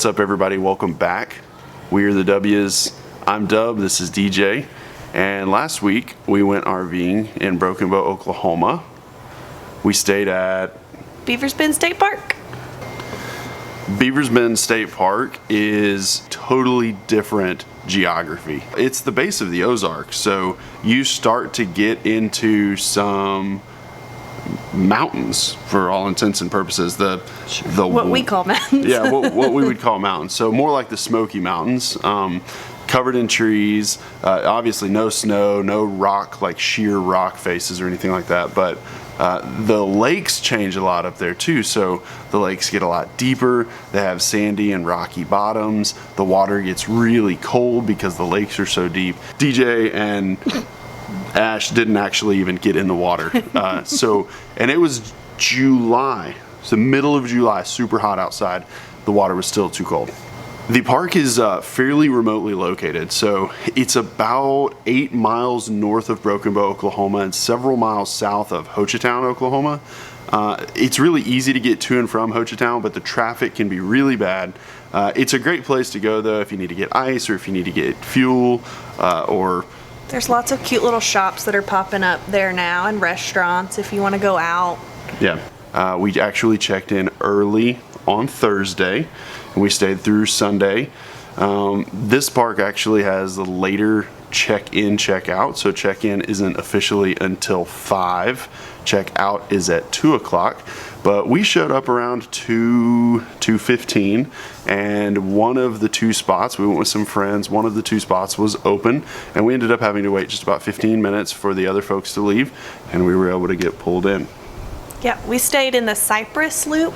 What's up, everybody? Welcome back. We are the Dubyas. I'm Dub, this is DJ. And last week we went RVing in Broken Bow, Oklahoma. We stayed at Beaver's Bend State Park. Beaver's Bend State Park is totally different geography. It's the base of the Ozarks, so you start to get into some mountains for all intents and purposes. What we call mountains. Yeah, what we would call mountains. So more like the Smoky Mountains, covered in trees. Obviously no snow, no rock, like sheer rock faces or anything like that. But the lakes change a lot up there too. So the lakes get a lot deeper. They have sandy and rocky bottoms. The water gets really cold because the lakes are so deep. DJ and Ash didn't actually even get in the water. And it was July. It's the middle of July, super hot outside. The water was still too cold. The park is fairly remotely located, so it's about 8 miles north of Broken Bow, Oklahoma, and several miles south of Hochatown, Oklahoma. It's really easy to get to and from Hochatown, but the traffic can be really bad. It's a great place to go, though, if you need to get ice or if you need to get fuel or... There's lots of cute little shops that are popping up there now and restaurants if you want to go out. Yeah. We actually checked in early on Thursday and we stayed through Sunday. This park actually has a later check-in, check-out. So check-in isn't officially until 5. Check-out is at 2 o'clock. But we showed up around 2:15, and one of the two spots, we went with some friends, one of the two spots was open, and we ended up having to wait just about 15 minutes for the other folks to leave, and we were able to get pulled in. Yeah, we stayed in the Cypress Loop.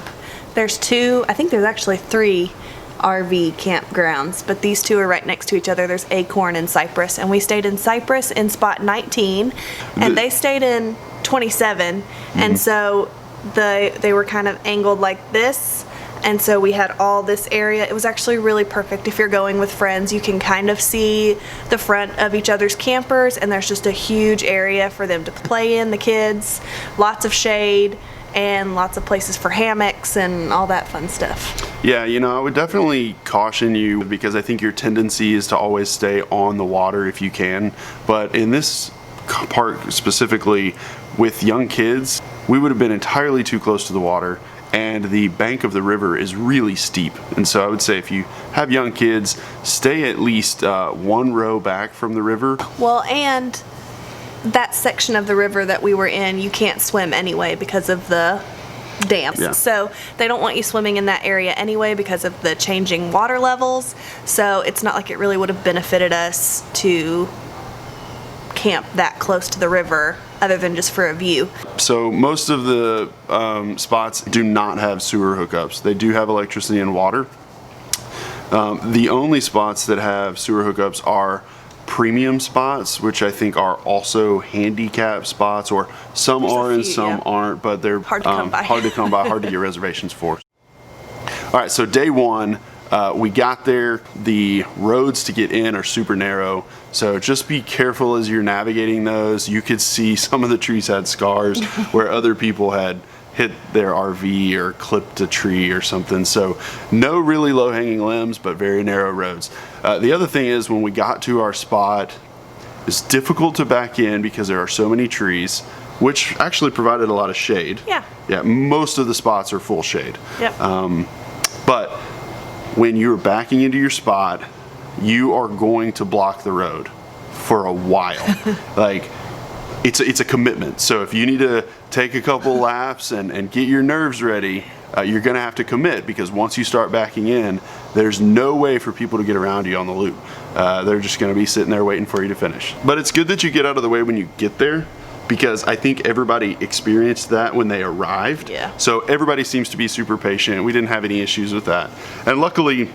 There's two, I think there's actually 3 RV campgrounds, but these two are right next to each other. There's Acorn and Cypress, and we stayed in Cypress in spot 19, and they stayed in 27, and so they were kind of angled like this, and so we had all this area. It was actually really perfect if you're going with friends. You can kind of see the front of each other's campers, and there's just a huge area for them to play in, the kids, lots of shade and lots of places for hammocks and all that fun stuff. Yeah, you know, I would definitely caution you because I think your tendency is to always stay on the water if you can, but in this park specifically with young kids, we would have been entirely too close to the water, and the bank of the river is really steep. And so I would say if you have young kids, stay at least 1 row back from the river. Well, and that section of the river that we were in, you can't swim anyway because of the dams. Yeah. So they don't want you swimming in that area anyway because of the changing water levels. So it's not like it really would have benefited us to camp that close to the river other than just for a view. So most of the spots do not have sewer hookups. They do have electricity and water. The only spots that have sewer hookups are premium spots, which I think are also handicap spots, or some are and some aren't, but they're hard to come by, hard to get reservations for. All right, so day one, we got there. The roads to get in are super narrow, so just be careful as you're navigating those. You could see some of the trees had scars where other people had hit their RV or clipped a tree or something. So no really low-hanging limbs, but very narrow roads. The other thing is when we got to our spot, it's difficult to back in because there are so many trees, which actually provided a lot of shade. Yeah. Yeah, most of the spots are full shade. Yep. But when you're backing into your spot, you are going to block the road for a while. Like, it's a commitment. So if you need to take a couple laps and get your nerves ready, you're gonna have to commit, because once you start backing in, there's no way for people to get around you on the loop. They're just gonna be sitting there waiting for you to finish. But it's good that you get out of the way when you get there, because I think everybody experienced that when they arrived. Yeah. So everybody seems to be super patient. We didn't have any issues with that. And luckily,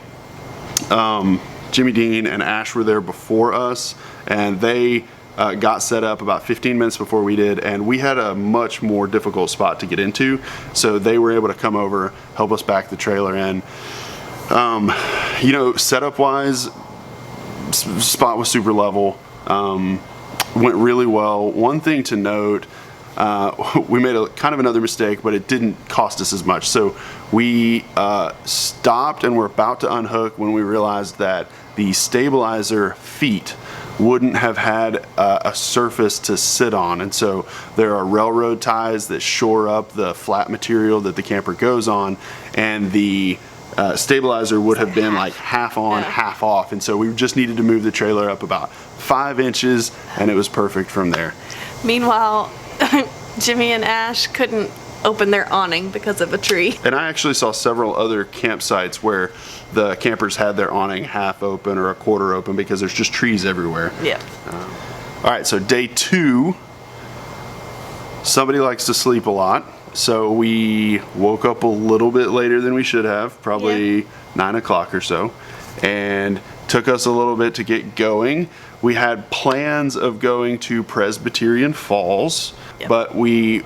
Jimmy Dean and Ash were there before us, and they got set up about 15 minutes before we did, and we had a much more difficult spot to get into, so they were able to come over, help us back the trailer in. You know, setup wise, spot was super level, went really well. One thing to note, we made a kind of another mistake, but it didn't cost us as much. So we stopped and were about to unhook when we realized that the stabilizer feet wouldn't have had a surface to sit on, and so there are railroad ties that shore up the flat material that the camper goes on, and the stabilizer would have been like half on, half off, and so we just needed to move the trailer up about 5 inches, and it was perfect from there. Meanwhile, Jimmy and Ash couldn't open their awning because of a tree. And I actually saw several other campsites where the campers had their awning half open or a quarter open because there's just trees everywhere. Yeah. All right, so day 2, somebody likes to sleep a lot. So we woke up a little bit later than we should have, probably 9 o'clock or so, and took us a little bit to get going. We had plans of going to Presbyterian Falls, but we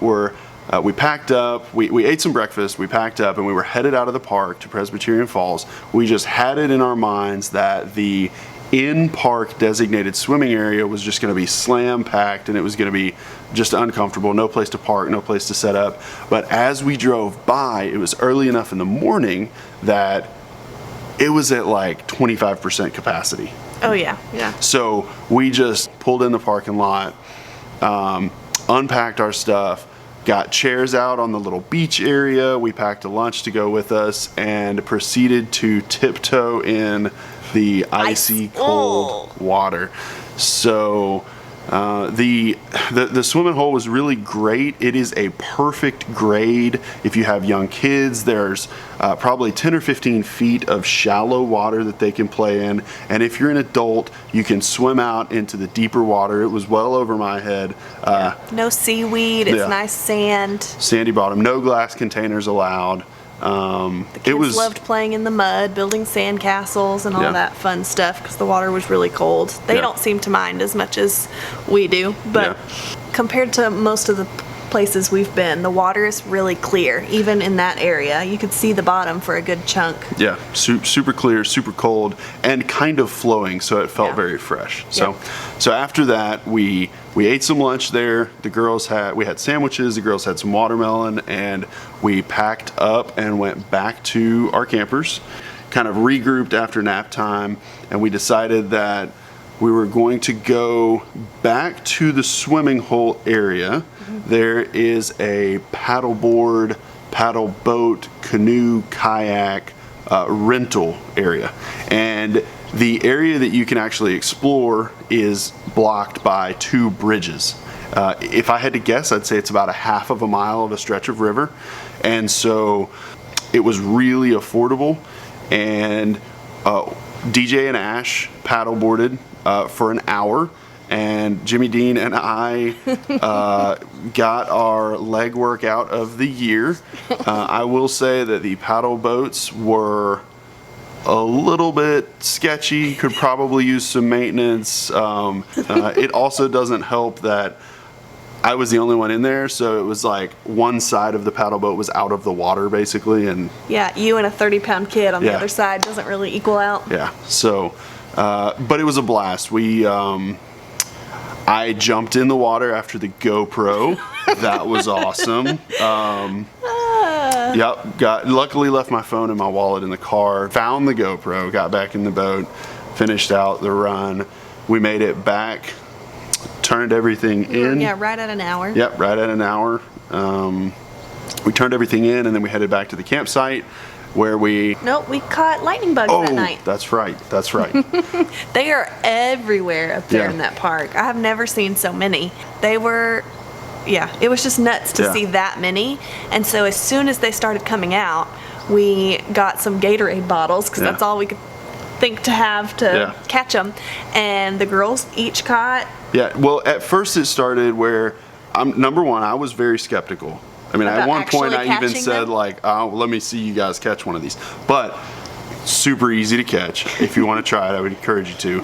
packed up, we ate some breakfast, we packed up, and we were headed out of the park to Presbyterian Falls. We just had it in our minds that the in-park designated swimming area was just going to be slam packed, and it was going to be just uncomfortable, no place to park, no place to set up. But as we drove by, it was early enough in the morning that it was at like 25% capacity. Oh yeah, yeah. So we just pulled in the parking lot, unpacked our stuff, got chairs out on the little beach area. We packed a lunch to go with us and proceeded to tiptoe in the icy cold water. So the swimming hole was really great. It is a perfect grade if you have young kids. There's probably 10 or 15 feet of shallow water that they can play in, and if you're an adult, you can swim out into the deeper water. It was well over my head. No seaweed. It's nice sand. Sandy bottom. No glass containers allowed. The kids loved playing in the mud, building sand castles and all that fun stuff because the water was really cold. They don't seem to mind as much as we do, but compared to most of the places we've been, the water is really clear. Even in that area, you could see the bottom for a good chunk. Yeah, super clear, super cold, and kind of flowing, so it felt very fresh. So after that, we ate some lunch there. We had sandwiches, the girls had some watermelon, and we packed up and went back to our campers, kind of regrouped after nap time, and we decided that we were going to go back to the swimming hole area. There is a paddleboard, paddle boat, canoe, kayak rental area. And the area that you can actually explore is blocked by 2 bridges. If I had to guess, I'd say it's about a half of a mile of a stretch of river. And so it was really affordable. And DJ and Ash paddleboarded for an hour, and Jimmy Dean and I got our leg workout of the year. I will say that the paddle boats were a little bit sketchy, could probably use some maintenance. It also doesn't help that I was the only one in there, so it was like one side of the paddle boat was out of the water basically, and you and a 30-pound kid on the other side doesn't really equal out. So but it was a blast. I jumped in the water after the GoPro. That was awesome. Luckily left my phone and my wallet in the car. Found the GoPro, got back in the boat, finished out the run. We made it back, turned everything in. Right at an hour. Right at an hour. We turned everything in, and then we headed back to the campsite where we caught lightning bugs that night. That's right. They are everywhere up there in that park. I have never seen so many. They were, it was just nuts to see that many. And so as soon as they started coming out, we got some Gatorade bottles because that's all we could think to have to catch them. And the girls each caught. Well, at first it started where, number one, I was very skeptical. I mean, at one point I even said like, let me see you guys catch one of these. But super easy to catch. If you want to try it, I would encourage you to.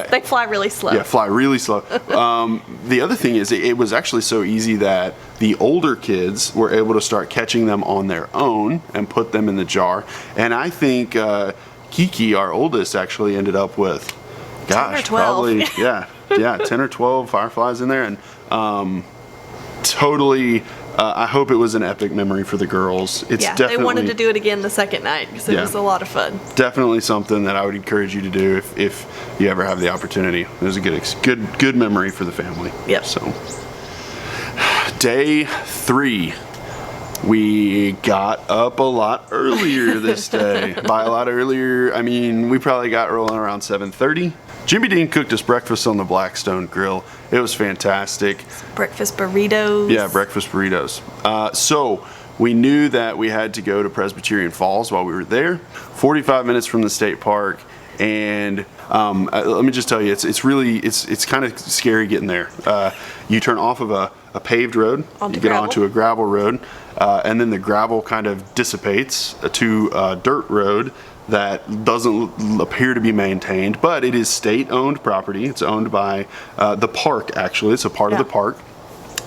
They fly really slow. Fly really slow. The other thing is it was actually so easy that the older kids were able to start catching them on their own and put them in the jar. And I think Kiki, our oldest, actually ended up with, 10 or 12. Probably, 10 or 12 fireflies in there. And totally, I hope it was an epic memory for the girls. It's definitely, they wanted to do it again the second night because it was a lot of fun. Definitely something that I would encourage you to do if you ever have the opportunity. It was a good memory for the family. Yep. So, day 3. We got up a lot earlier this day. By a lot earlier, I mean we probably got rolling around 7:30. Jimmy Dean cooked us breakfast on the Blackstone Grill. It was fantastic. Breakfast burritos. Yeah, breakfast burritos. So we knew that we had to go to Presbyterian Falls while we were there, 45 minutes from the state park. And let me just tell you, it's really kind of scary getting there. You turn off of a paved road, you get onto a gravel road, and then the gravel kind of dissipates to a dirt road that doesn't appear to be maintained, but it is state-owned property. It's owned by the park, actually. It's a part of the park.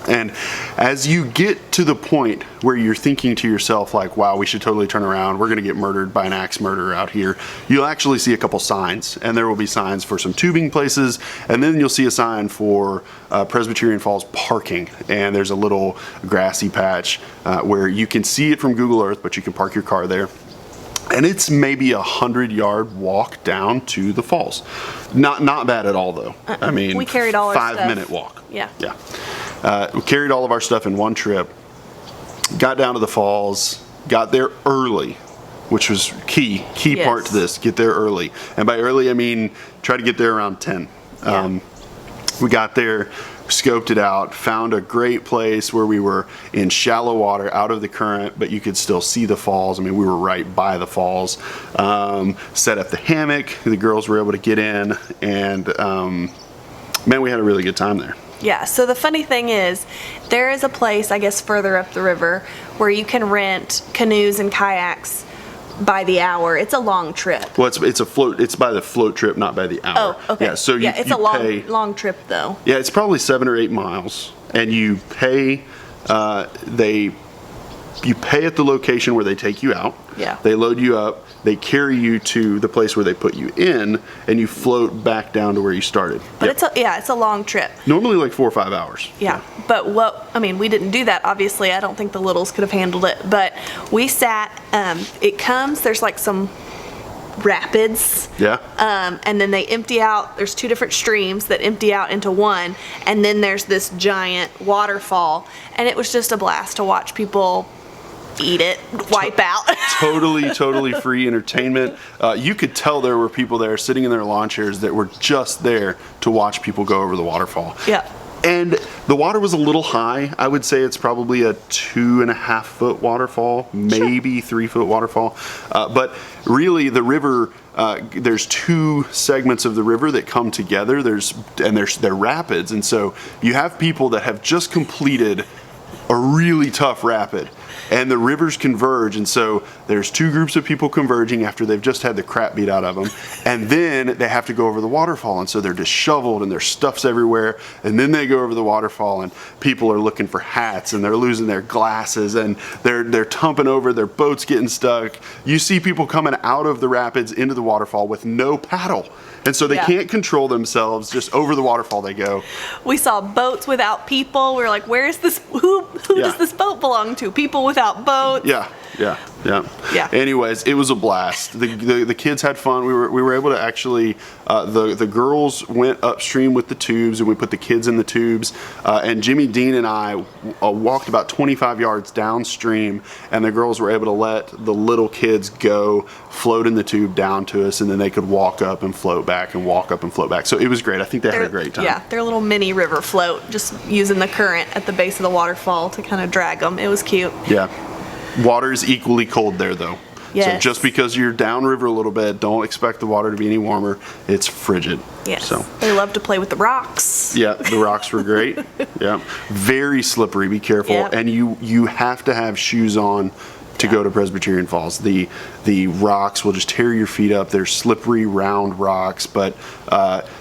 And as you get to the point where you're thinking to yourself, like, wow, we should totally turn around, we're going to get murdered by an axe murderer out here, you'll actually see a couple signs. And there will be signs for some tubing places, and then you'll see a sign for Presbyterian Falls parking. And there's a little grassy patch where you can see it from Google Earth, but you can park your car there. And it's maybe 100-yard walk down to the falls. Not bad at all, though. I mean, we carried all our stuff. 5-minute walk. Yeah. We carried all of our stuff in one trip. Got down to the falls. Got there early, which was key part to this. Get there early, and by early I mean try to get there around 10. We got there, scoped it out, found a great place where we were in shallow water, out of the current, but you could still see the falls. I mean, we were right by the falls. Set up the hammock. The girls were able to get in, and man, we had a really good time there. Yeah, so the funny thing is, there is a place, I guess, further up the river where you can rent canoes and kayaks by the hour. It's a long trip. Well, it's a float. It's by the float trip, not by the hour. Oh, okay. Yeah, so it's a long trip though. Yeah, it's probably 7 or 8 miles, and you pay. You pay at the location where they take you out. Yeah. They load you up. They carry you to the place where they put you in, and you float back down to where you started. But it's a long trip. Normally like 4 or 5 hours. Yeah. But we didn't do that, obviously. I don't think the littles could have handled it. But we sat, there's like some rapids. Yeah. And then they empty out, there's 2 different streams that empty out into one, and then there's this giant waterfall. And it was just a blast to watch people eat it, wipe out. Totally free entertainment. You could tell there were people there sitting in their lawn chairs that were just there to watch people go over the waterfall. Yeah. And the water was a little high. I would say it's probably a 2.5 foot waterfall, maybe 3 foot waterfall. But really the river, there's 2 segments of the river that come together. They're rapids. And so you have people that have just completed a really tough rapid, and the rivers converge, and so there's 2 groups of people converging after they've just had the crap beat out of them, and then they have to go over the waterfall, and so they're disheveled and their stuff's everywhere, and then they go over the waterfall and people are looking for hats and they're losing their glasses and they're tumbling over, their boat's getting stuck. You see people coming out of the rapids into the waterfall with no paddle. And so they can't control themselves, just over the waterfall they go. We saw boats without people. We were like, where is this, who does this boat belong to? People without boats. Yeah. Anyways, it was a blast. The kids had fun. We were able to actually, the girls went upstream with the tubes, and we put the kids in the tubes. And Jimmy Dean and I walked about 25 yards downstream, and the girls were able to let the little kids go float in the tube down to us, and then they could walk up and float back and walk up and float back. So it was great. I think they had a great time. Yeah, their little mini river float, just using the current at the base of the waterfall to kind of drag them. It was cute. Yeah. Water is equally cold there, though. Yes. So just because you're downriver a little bit, don't expect the water to be any warmer. It's frigid. Yes. So they love to play with the rocks. Yeah, the rocks were great. Yeah. Very slippery. Be careful. Yep. And you have to have shoes on to go to Presbyterian Falls. The rocks will just tear your feet up. They're slippery, round rocks, but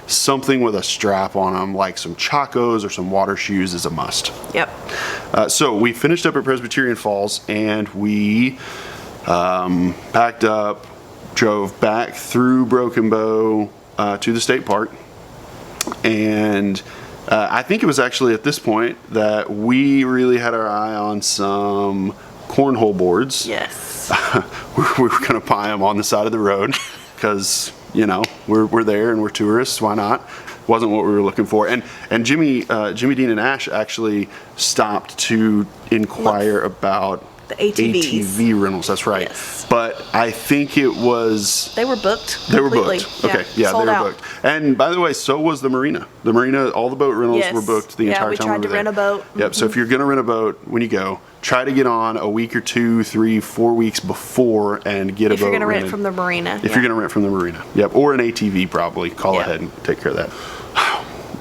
something with a strap on them, like some Chacos or some water shoes, is a must. Yep. So we finished up at Presbyterian Falls, and we packed up, drove back through Broken Bow to the state park, and I think it was actually at this point that we really had our eye on some cornhole boards. Yes. we were going to buy them on the side of the road because, you know, we're there and we're tourists. Why not? Wasn't what we were looking for. And Jimmy Dean and Ash actually stopped to inquire about the ATVs. ATV rentals. That's right. Yes. But I think it was... They were booked. They were completely. booked. Okay. Yeah, sold they were out. booked. And by the way, so was the marina. The marina, all the boat rentals Yes. were booked the entire time we we tried were to there. rent a boat. Yep. So if you're going to rent a boat, when you go, try to get on a week or 2, 3, 4 weeks before and get a boat If you're going to rent rented. from the marina. If you're going to rent from the marina. Yep. Or an ATV probably. Call Yeah. ahead and take care of that.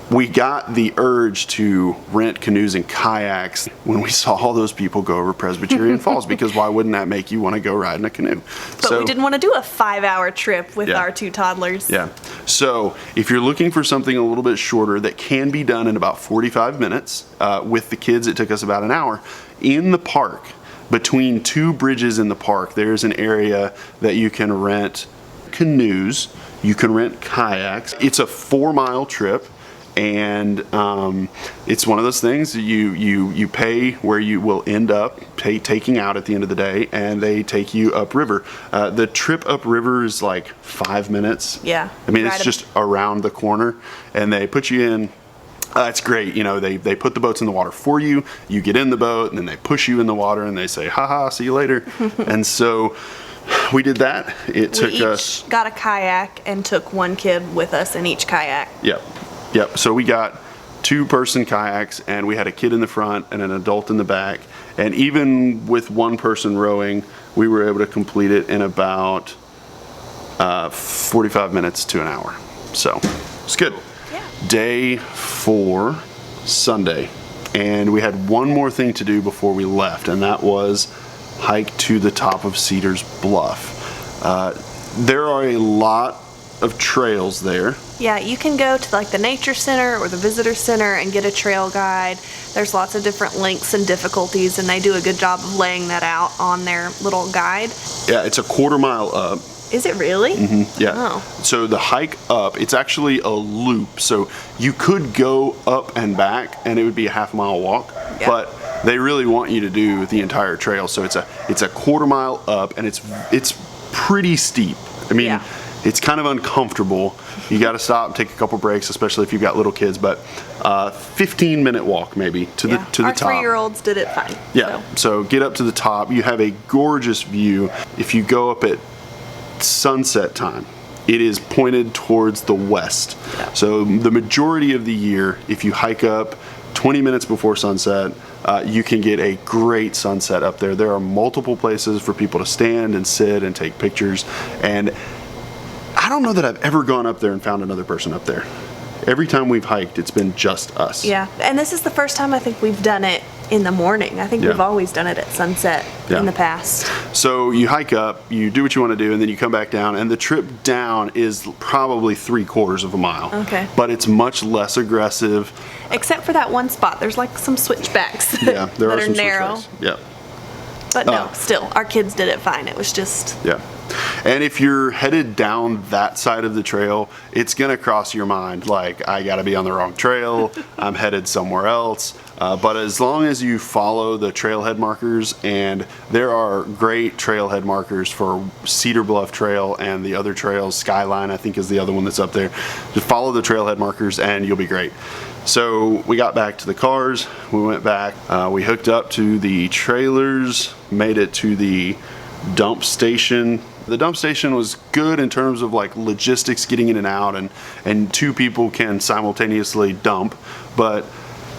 We got the urge to rent canoes and kayaks when we saw all those people go over Presbyterian Falls, because why wouldn't that make you want to go ride in a canoe? But we didn't want to do a 5-hour trip with Yeah. our 2 toddlers. Yeah. So if you're looking for something a little bit shorter that can be done in about 45 minutes, with the kids it took us about an hour, in the park, between 2 bridges in the park, there's an area that you can rent canoes, you can rent kayaks. It's a 4-mile trip. And it's one of those things you pay where you will end up taking out at the end of the day, and they take you upriver. The trip upriver is like 5 minutes. Yeah. I mean, it's Right just around the corner, and they put you in. It's great. You know, they put the boats in the water for you. You get in the boat, and then they push you in the water, and they say, "Ha, see you later." And so we did that. It took us. We each got a kayak and took 1 kid with us in each kayak. Yep. So we got 2-person kayaks, and we had a kid in the front and an adult in the back. And even with 1 person rowing, we were able to complete it in about 45 minutes to an hour. So it's good. Yeah. Day 4, Sunday. And we had one more thing to do before we left, and that was hike to the top of Cedars Bluff. There are a lot of trails there. Yeah, you can go to like the nature center or the visitor center and get a trail guide. There's lots of different links and difficulties, and they do a good job of laying that out on their little guide. Yeah, it's a 1/4 mile up. Is it really? Yeah. Oh. So the hike up, it's actually a loop. So you could go up and back, and it would be a 1/2 mile walk. Yeah. But they really want you to do the entire trail. So it's a 1/4 mile up, and it's pretty steep. I mean, Yeah. it's kind of uncomfortable. You got to stop, take a couple breaks, especially if you've got little kids. But 15-minute walk maybe to the Our top. 3-year-olds did it fine. Yeah. So get up to the top. You have a gorgeous view. If you go up at sunset time, it is pointed towards the west. Yeah. So the majority of the year, if you hike up 20 minutes before sunset, you can get a great sunset up there. There are multiple places for people to stand and sit and take pictures. And I don't know that I've ever gone up there and found another person up there. Every time we've hiked, it's been just us. Yeah, and this is the first time I think we've done it in the morning. I think Yeah. we've always done it at sunset Yeah. in the past. So you hike up, you do what you want to do, and then you come back down, and the trip down is probably 3/4 of a mile. Okay. But it's much less aggressive. Except for that one spot. There's like some switchbacks Yeah, there that are some narrow. switchbacks. Yeah. But no, still, our kids did it fine. It was just, Yeah. And if you're headed down that side of the trail, it's going to cross your mind like, I got to be on the wrong trail. I'm headed somewhere else. But as long as you follow the trailhead markers, and there are great trailhead markers for Cedar Bluff Trail and the other trails, Skyline I think is the other one that's up there. Just follow the trailhead markers and you'll be great. So we got back to the cars, we went back, we hooked up to the trailers, made it to the dump station. The dump station was good in terms of like logistics, getting in and out, and 2 people can simultaneously dump, but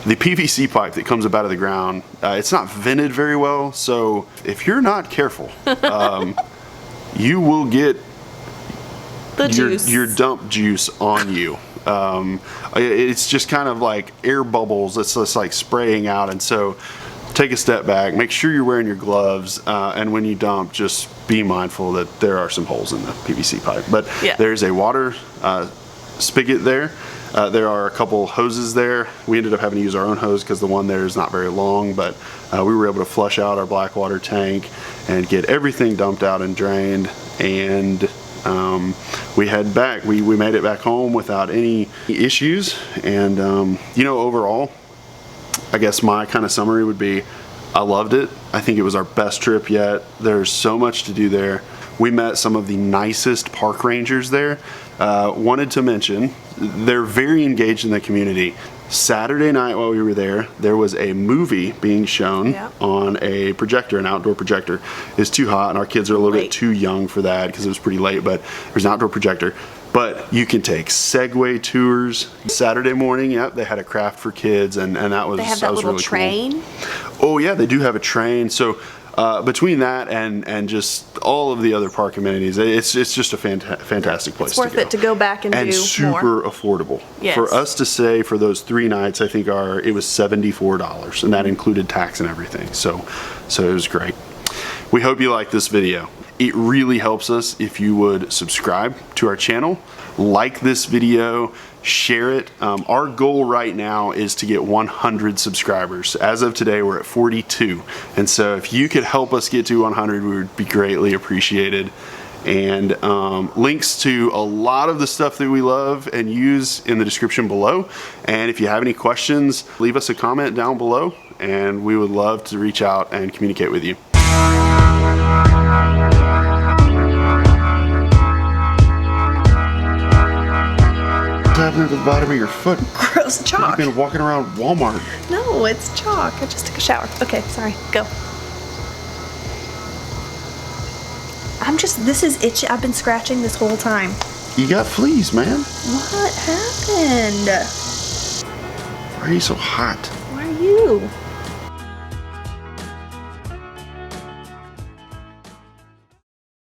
the PVC pipe that comes up out of the ground, it's not vented very well, so if you're not careful, you will get the juice. your dump juice on you. It's just kind of like air bubbles. It's just like spraying out. And so take a step back, make sure you're wearing your gloves. And when you dump, just be mindful that there are some holes in the PVC pipe. But Yeah. there's a water spigot there. There are a couple hoses there. We ended up having to use our own hose because the one there is not very long, but we were able to flush out our black water tank and get everything dumped out and drained. And we head back. We made it back home without any issues. And you know, overall, I guess my kind of summary would be, I loved it. I think it was our best trip yet. There's so much to do there. We met some of the nicest park rangers there. Wanted to mention, they're very engaged in the community. Saturday night while we were there was a movie being shown on a projector, an outdoor projector. It's too hot and our kids are a little bit too young for that because it was pretty late, but there's an outdoor projector. But you can take Segway tours. Saturday morning, yep, they had a craft for kids, and that was, they have that little really train. Cool. Oh yeah, they do have a train. So between that and just all of the other park amenities, it's just a fantastic place. It's worth it to go back and do super more. Affordable. Yes. For us to stay for those 3 nights, I think it was $74, and that included tax and everything. So it was great. We hope you like this video. It really helps us if you would subscribe to our channel, like this video, share it. Our goal right now is to get 100 subscribers. As of today, we're at 42. And so if you could help us get to 100, we would be greatly appreciated. And links to a lot of the stuff that we love and use in the description below. And if you have any questions, leave us a comment down below, and we would love to reach out and communicate with you. What's happening to the bottom of your foot? Gross chalk. You've been walking around Walmart. No, it's chalk. I just took a shower. Okay, sorry. Go. This is itchy. I've been scratching this whole time. You got fleas, man. What happened? Why are you so hot? Why are you?